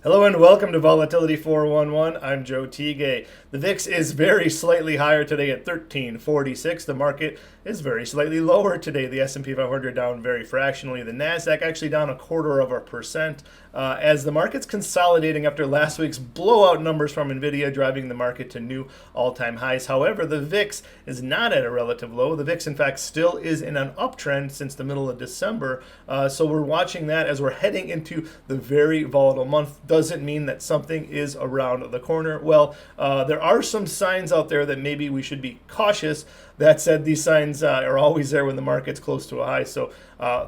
Hello and welcome to Volatility 411. I'm Joe Teague. The VIX is very slightly higher today at 1346. The market is very slightly lower today. The S&P 500 down very fractionally. The Nasdaq actually down 0.25%. As the market's consolidating after last week's blowout numbers from Nvidia driving the market to new all-time highs. However, the VIX is not at a relative low. The VIX, in fact, still is in an uptrend since the middle of December. So we're watching that as we're heading into the very volatile month. Doesn't mean that something is around the corner. Well, there are some signs out there that maybe we should be cautious. That said, these signs are always there when the market's close to a high. So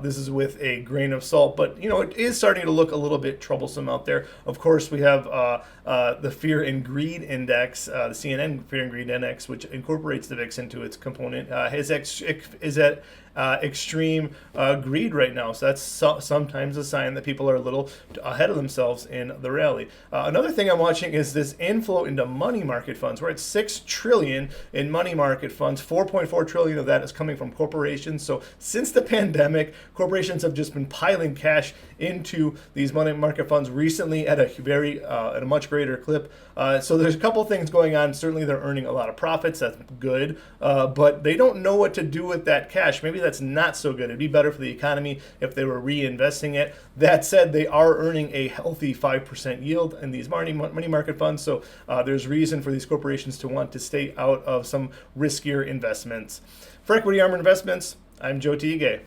this is with a grain of salt. But, it is starting to look a little bit troublesome out there. Of course, we have the Fear and Greed Index, the CNN Fear and Greed Index, which incorporates the VIX into its component, is at extreme greed right now. So that's sometimes a sign that people are a little ahead of themselves in the rally. Another thing I'm watching is this inflow into money market funds. We're at $6 trillion in money market funds. 4.4 trillion of that is coming from corporations. So since the pandemic, corporations have just been piling cash into these money market funds recently at a much greater clip. So there's a couple things going on. Certainly they're earning a lot of profits. That's good. But they don't know what to do with that cash. Maybe that's not so good. It'd be better for the economy if they were reinvesting it. That said, they are earning a healthy 5% yield in these money market funds. So there's reason for these corporations to want to stay out of some riskier investments. For Equity Armor Investments, I'm Joe Teague.